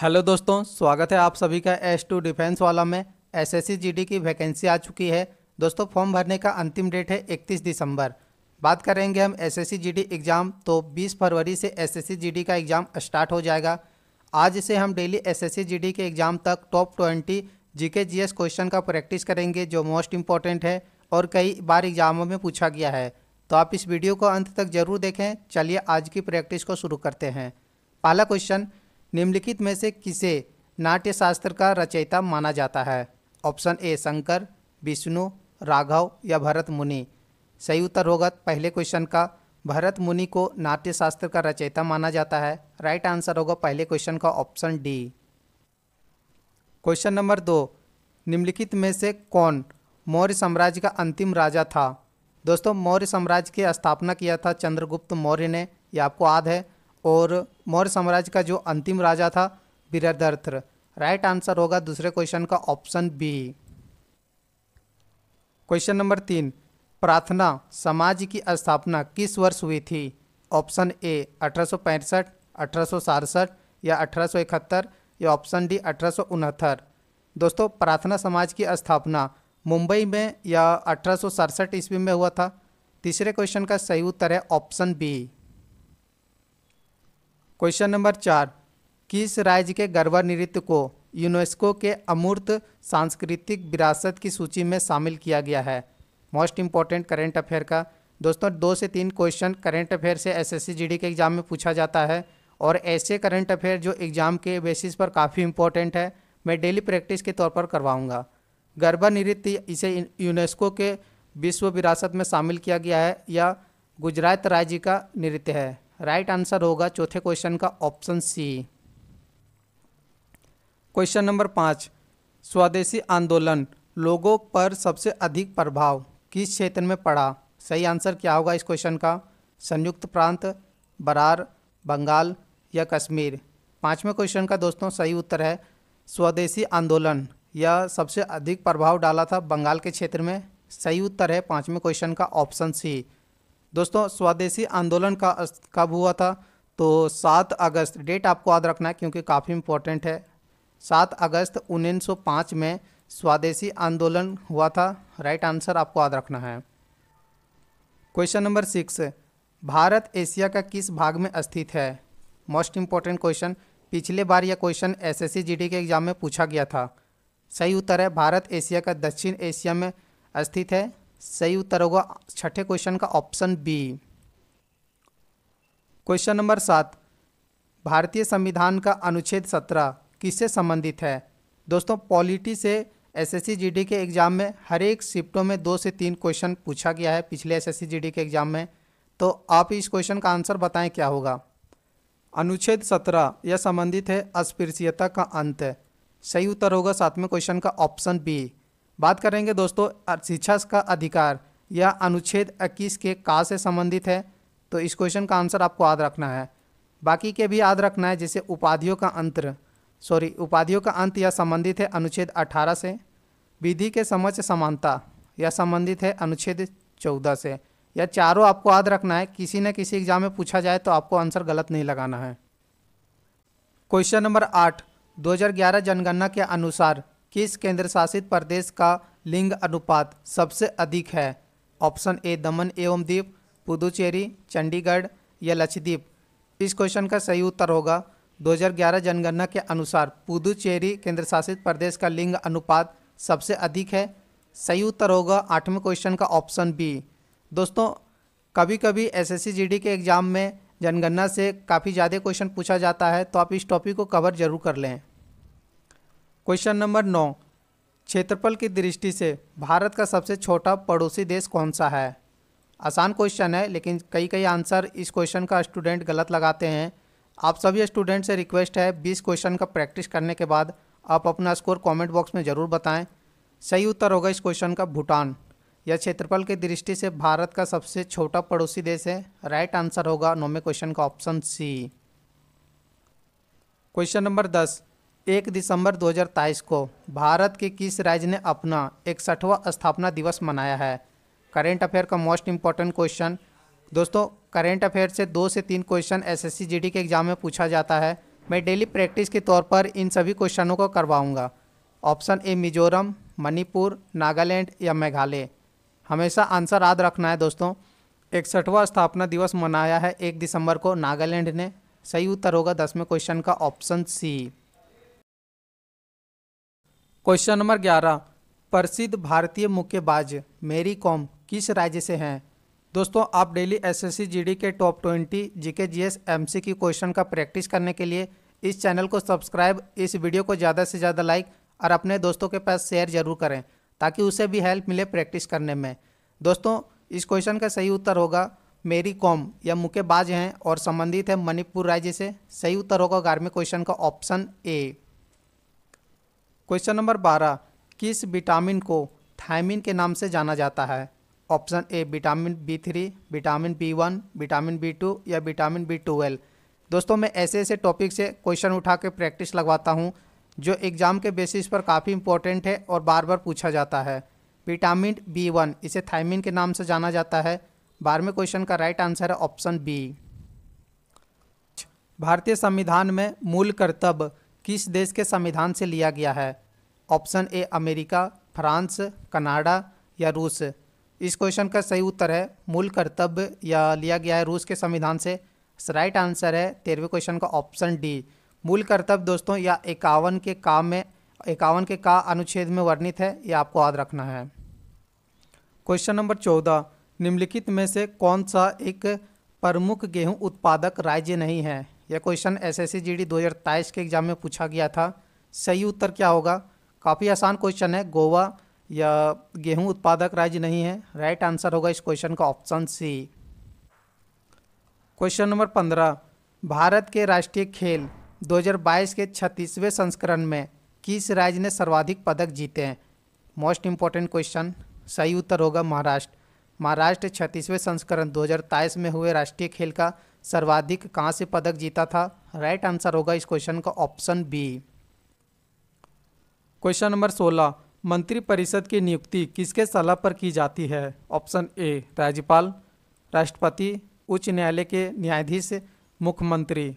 Hello दोस्तों, स्वागत है आप सभी का S2 डिफेंस वाला में। एसएससी जीडी की वैकेंसी आ चुकी है दोस्तों। फॉर्म भरने का अंतिम डेट है 31 दिसंबर। बात करेंगे हम एसएससी जीडी एग्ज़ाम, तो 20 फरवरी से एसएससी जीडी का एग्ज़ाम स्टार्ट हो जाएगा। आज से हम डेली एसएससी जीडी के एग्ज़ाम तक टॉप 20 जीके जीएस क्वेश्चन का प्रैक्टिस करेंगे, जो मोस्ट इंपॉर्टेंट है और कई बार एग्जामों में पूछा गया है। तो आप इस वीडियो को अंत तक जरूर देखें। चलिए आज की प्रैक्टिस को शुरू करते हैं। पहला क्वेश्चन, निम्नलिखित में से किसे नाट्य शास्त्र का रचयिता माना जाता है? ऑप्शन ए शंकर, विष्णु, राघव या भरत मुनि। सही उत्तर होगा पहले क्वेश्चन का, भरत मुनि को नाट्य शास्त्र का रचयिता माना जाता है। राइट आंसर होगा पहले क्वेश्चन का ऑप्शन डी। क्वेश्चन नंबर 2, निम्नलिखित में से कौन मौर्य साम्राज्य का अंतिम राजा था? दोस्तों, मौर्य साम्राज्य की स्थापना किया था चंद्रगुप्त मौर्य ने, यह आपको याद है। और मौर्य साम्राज्य का जो अंतिम राजा था वीरभद्र। राइट आंसर होगा दूसरे क्वेश्चन का ऑप्शन बी। क्वेश्चन नंबर 3, प्रार्थना समाज की स्थापना किस वर्ष हुई थी? ऑप्शन ए 1865, 1867 या 1871 या ऑप्शन डी 1869। दोस्तों, प्रार्थना समाज की स्थापना मुंबई में या 1867 ईस्वी में हुआ था। तीसरे क्वेश्चन का सही उत्तर है ऑप्शन बी। क्वेश्चन नंबर 4, किस राज्य के गरबा नृत्य को यूनेस्को के अमूर्त सांस्कृतिक विरासत की सूची में शामिल किया गया है? मोस्ट इंपॉर्टेंट करेंट अफेयर का। दोस्तों, 2 से 3 क्वेश्चन करेंट अफेयर से एसएससी जीडी के एग्जाम में पूछा जाता है, और ऐसे करेंट अफेयर जो एग्जाम के बेसिस पर काफ़ी इंपॉर्टेंट है, मैं डेली प्रैक्टिस के तौर पर करवाऊंगा। गरबा नृत्य, इसे यूनेस्को के विश्व विरासत में शामिल किया गया है या गुजरात राज्य का नृत्य है? राइट आंसर होगा चौथे क्वेश्चन का ऑप्शन सी। क्वेश्चन नंबर 5, स्वदेशी आंदोलन लोगों पर सबसे अधिक प्रभाव किस क्षेत्र में पड़ा? सही आंसर क्या होगा इस क्वेश्चन का? संयुक्त प्रांत, बरार, बंगाल या कश्मीर। पांचवें क्वेश्चन का दोस्तों सही उत्तर है स्वदेशी आंदोलन, यह सबसे अधिक प्रभाव डाला था बंगाल के क्षेत्र में। सही उत्तर है पांचवें क्वेश्चन का ऑप्शन सी। दोस्तों, स्वदेशी आंदोलन का कब हुआ था? तो 7 अगस्त, डेट आपको याद रखना है क्योंकि काफ़ी इंपॉर्टेंट है। 7 अगस्त 1905 में स्वदेशी आंदोलन हुआ था। राइट आंसर आपको याद रखना है। क्वेश्चन नंबर 6, भारत एशिया का किस भाग में स्थित है? मोस्ट इंपॉर्टेंट क्वेश्चन, पिछले बार यह क्वेश्चन एसएससी जीडी के एग्जाम में पूछा गया था। सही उत्तर है भारत एशिया का दक्षिण एशिया में स्थित है। सही उत्तर होगा छठे क्वेश्चन का ऑप्शन बी। क्वेश्चन नंबर 7, भारतीय संविधान का अनुच्छेद 17 किससे संबंधित है? दोस्तों, पॉलिटी से एसएससी जीडी के एग्जाम में हर एक शिफ्टों में 2 से 3 क्वेश्चन पूछा गया है पिछले एसएससी जीडी के एग्जाम में। तो आप इस क्वेश्चन का आंसर बताएं क्या होगा। अनुच्छेद 17 यह संबंधित है अस्पृश्यता का अंत। सही उत्तर होगा 7वें क्वेश्चन का ऑप्शन बी। बात करेंगे दोस्तों शिक्षा का अधिकार, यह अनुच्छेद 21 के का से संबंधित है। तो इस क्वेश्चन का आंसर आपको याद रखना है। बाकी के भी याद रखना है, जैसे उपाधियों का अंत यह संबंधित है अनुच्छेद 18 से। विधि के समक्ष समानता यह संबंधित है अनुच्छेद 14 से। यह चारों आपको याद रखना है, किसी न किसी एग्जाम में पूछा जाए तो आपको आंसर गलत नहीं लगाना है। क्वेश्चन नंबर 8, 2011 जनगणना के अनुसार किस केंद्र शासित प्रदेश का लिंग अनुपात सबसे अधिक है? ऑप्शन ए दमन एवं दीप, पुदुचेरी, चंडीगढ़ या लक्षद्वीप। इस क्वेश्चन का सही उत्तर होगा 2011 जनगणना के अनुसार पुदुचेरी केंद्र शासित प्रदेश का लिंग अनुपात सबसे अधिक है। सही उत्तर होगा 8वें क्वेश्चन का ऑप्शन बी। दोस्तों, कभी कभी एसएससी जीडी के एग्जाम में जनगणना से काफ़ी ज़्यादा क्वेश्चन पूछा जाता है, तो आप इस टॉपिक को कवर जरूर कर लें। क्वेश्चन नंबर 9, क्षेत्रफल की दृष्टि से भारत का सबसे छोटा पड़ोसी देश कौन सा है? आसान क्वेश्चन है, लेकिन कई आंसर इस क्वेश्चन का स्टूडेंट गलत लगाते हैं। आप सभी स्टूडेंट से रिक्वेस्ट है 20 क्वेश्चन का प्रैक्टिस करने के बाद आप अपना स्कोर कमेंट बॉक्स में ज़रूर बताएं। सही उत्तर होगा इस क्वेश्चन का भूटान। यह क्षेत्रफल की दृष्टि से भारत का सबसे छोटा पड़ोसी देश है। राइट आंसर होगा 9वें क्वेश्चन का ऑप्शन सी। क्वेश्चन नंबर 10, 1 दिसंबर 2023 को भारत के किस राज्य ने अपना 61वां स्थापना दिवस मनाया है? करेंट अफेयर का मोस्ट इंपॉर्टेंट क्वेश्चन। दोस्तों, करेंट अफेयर से 2 से 3 क्वेश्चन एसएससी जीडी के एग्जाम में पूछा जाता है, मैं डेली प्रैक्टिस के तौर पर इन सभी क्वेश्चनों को करवाऊंगा। ऑप्शन ए मिजोरम, मणिपुर, नागालैंड या मेघालय। हमेशा आंसर याद रखना है दोस्तों। 61वां स्थापना दिवस मनाया है 1 दिसंबर को नागालैंड ने। सही उत्तर होगा 10वें क्वेश्चन का ऑप्शन सी। क्वेश्चन नंबर 11, प्रसिद्ध भारतीय मुक्केबाज मैरी कॉम किस राज्य से हैं? दोस्तों आप डेली एसएससी जीडी के top 20 GK GS MCQ question का प्रैक्टिस करने के लिए इस चैनल को सब्सक्राइब, इस वीडियो को ज़्यादा से ज़्यादा लाइक और अपने दोस्तों के पास शेयर जरूर करें ताकि उसे भी हेल्प मिले प्रैक्टिस करने में। दोस्तों इस क्वेश्चन का सही उत्तर होगा मैरी कॉम, या मुक्केबाज हैं और संबंधित है मणिपुर राज्य से। सही उत्तर होगा 11वें क्वेश्चन का ऑप्शन ए। क्वेश्चन नंबर 12, किस विटामिन को थायमिन के नाम से जाना जाता है? Option A vitamin B3, vitamin B1, vitamin B2 या विटामिन B12। दोस्तों मैं ऐसे ऐसे टॉपिक से क्वेश्चन उठा के प्रैक्टिस लगवाता हूँ जो एग्जाम के बेसिस पर काफ़ी इंपॉर्टेंट है और बार बार पूछा जाता है। विटामिन B1 इसे थायमिन के नाम से जाना जाता है। 12वें क्वेश्चन का राइट आंसर है ऑप्शन बी। भारतीय संविधान में मूल कर्तव्य किस देश के संविधान से लिया गया है? Option A America, France, Canada या रूस। इस क्वेश्चन का सही उत्तर है मूल कर्तव्य या लिया गया है रूस के संविधान से। राइट आंसर है 13वें क्वेश्चन का ऑप्शन डी। मूल कर्तव्य दोस्तों या 51 के का अनुच्छेद में वर्णित है, ये आपको याद रखना है। क्वेश्चन नंबर 14, निम्नलिखित में से कौन सा एक प्रमुख गेहूं उत्पादक राज्य नहीं है? यह क्वेश्चन एसएससी जीडी 2023 के एग्जाम में पूछा गया था। सही उत्तर क्या होगा? काफ़ी आसान क्वेश्चन है। गोवा या गेहूं उत्पादक राज्य नहीं है। राइट आंसर होगा इस क्वेश्चन का option C. Question number 15, Bharat के राष्ट्रीय खेल 2022 के 36वें संस्करण में किस राज्य ने सर्वाधिक पदक जीते हैं? Most important question. सही उत्तर होगा महाराष्ट्र। महाराष्ट्र 36वें संस्करण 2023 में हुए राष्ट्रीय खेल का सर्वाधिक कहाँ से पदक जीता था? राइट आंसर होगा इस क्वेश्चन का ऑप्शन बी। क्वेश्चन नंबर 16, मंत्रिपरिषद की नियुक्ति किसके सलाह पर की जाती है? ऑप्शन ए राज्यपाल, राष्ट्रपति, उच्च न्यायालय के न्यायाधीश, मुख्यमंत्री।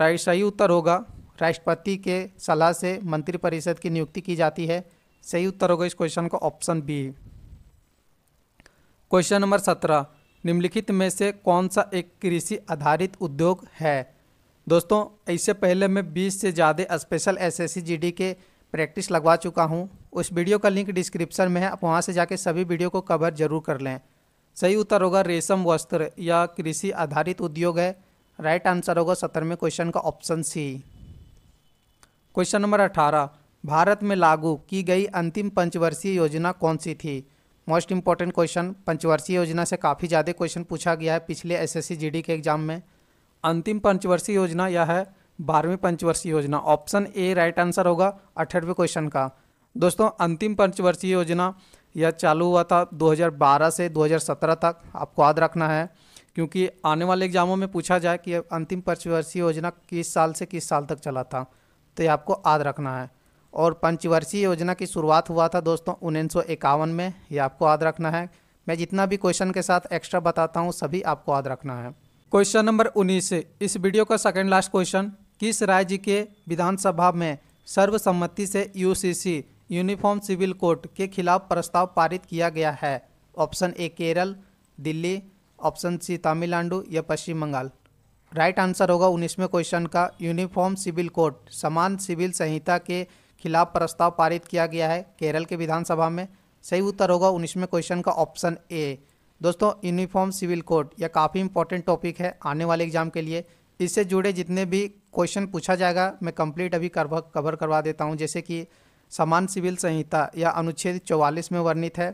राइट सही उत्तर होगा राष्ट्रपति के सलाह से मंत्रिपरिषद की नियुक्ति की जाती है। सही उत्तर होगा इस क्वेश्चन का ऑप्शन बी। क्वेश्चन नंबर 17, निम्नलिखित में से कौन सा एक कृषि आधारित उद्योग है? दोस्तों इससे पहले मैं 20 से ज़्यादा स्पेशल एसएससी जीडी के प्रैक्टिस लगवा चुका हूं। उस वीडियो का लिंक डिस्क्रिप्शन में है, आप वहां से जाके सभी वीडियो को कवर जरूर कर लें। सही उत्तर होगा रेशम वस्त्र या कृषि आधारित उद्योग है। राइट आंसर होगा 17वें क्वेश्चन का option C. Question number 18, Bharat में लागू की गई अंतिम पंचवर्षीय योजना कौन सी थी? Most important question. पंचवर्षीय योजना से काफ़ी ज़्यादा क्वेश्चन पूछा गया है पिछले एसएससी जीडी के एग्जाम में। अंतिम पंचवर्षीय योजना यह है 12वीं पंचवर्षीय योजना। ऑप्शन ए राइट आंसर होगा 18वें क्वेश्चन का। दोस्तों अंतिम पंचवर्षीय योजना यह चालू हुआ था 2012 से 2017 तक। आपको याद रखना है क्योंकि आने वाले एग्जामों में पूछा जाए कि अंतिम पंचवर्षीय योजना किस साल से किस साल तक चला था, तो ये आपको याद रखना है। और पंचवर्षीय योजना की शुरुआत हुआ था दोस्तों 1951 में। ये आपको याद रखना है। मैं जितना भी क्वेश्चन के साथ एक्स्ट्रा बताता हूँ सभी आपको याद रखना है। क्वेश्चन नंबर 19, इस वीडियो का सेकंड लास्ट क्वेश्चन, किस राज्य के विधानसभा में सर्वसम्मति से यूसीसी यूनिफॉर्म सिविल कोड के खिलाफ प्रस्ताव पारित किया गया है? Option A Kerala, Delhi, option C Tamil Nadu या पश्चिम बंगाल। राइट आंसर होगा 19वें क्वेश्चन का यूनिफॉर्म सिविल कोड, समान सिविल संहिता के खिलाफ प्रस्ताव पारित किया गया है केरल के विधानसभा में। सही उत्तर होगा 19वें क्वेश्चन का ऑप्शन ए। दोस्तों यूनिफॉर्म सिविल कोड यह काफ़ी इंपॉर्टेंट टॉपिक है आने वाले एग्जाम के लिए। इससे जुड़े जितने भी क्वेश्चन पूछा जाएगा मैं कंप्लीट अभी कवर करवा देता हूं। जैसे कि समान सिविल संहिता या अनुच्छेद 44 में वर्णित है,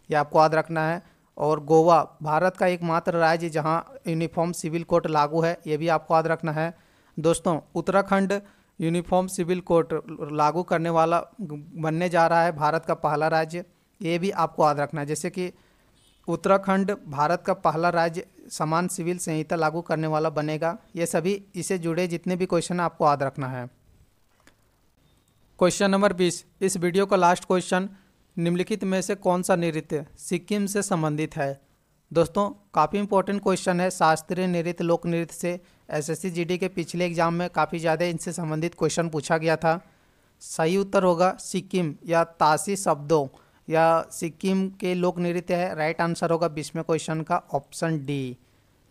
यह आपको याद रखना है। और गोवा भारत का एकमात्र राज्य जहां यूनिफॉर्म सिविल कोड लागू है, यह भी आपको याद रखना है। दोस्तों उत्तराखंड यूनिफॉर्म सिविल कोड लागू करने वाला बनने जा रहा है भारत का पहला राज्य, ये भी आपको याद रखना है। जैसे कि उत्तराखंड भारत का पहला राज्य समान सिविल संहिता लागू करने वाला बनेगा। ये सभी इससे जुड़े जितने भी क्वेश्चन हैं आपको याद रखना है। क्वेश्चन नंबर 20, इस वीडियो का लास्ट क्वेश्चन, निम्नलिखित में से कौन सा नृत्य सिक्किम से संबंधित है? दोस्तों काफ़ी इंपॉर्टेंट क्वेश्चन है। शास्त्रीय नृत्य लोक नृत्य से एसएससी जीडी के पिछले एग्जाम में काफ़ी ज़्यादा इनसे संबंधित क्वेश्चन पूछा गया था। सही उत्तर होगा सिक्किम या तासी शब्दों या सिक्किम के लोक नृत्य है। राइट आंसर होगा 20वें क्वेश्चन का ऑप्शन डी।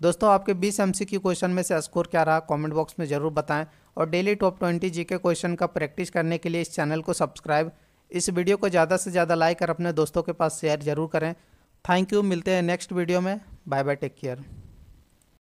दोस्तों आपके 20 एमसीक्यू क्वेश्चन में से स्कोर क्या रहा कमेंट बॉक्स में ज़रूर बताएं और डेली टॉप 20 जीके क्वेश्चन का प्रैक्टिस करने के लिए इस चैनल को सब्सक्राइब, इस वीडियो को ज़्यादा से ज़्यादा लाइक और अपने दोस्तों के पास शेयर जरूर करें। थैंक यू, मिलते हैं नेक्स्ट वीडियो में। Bye bye, take care.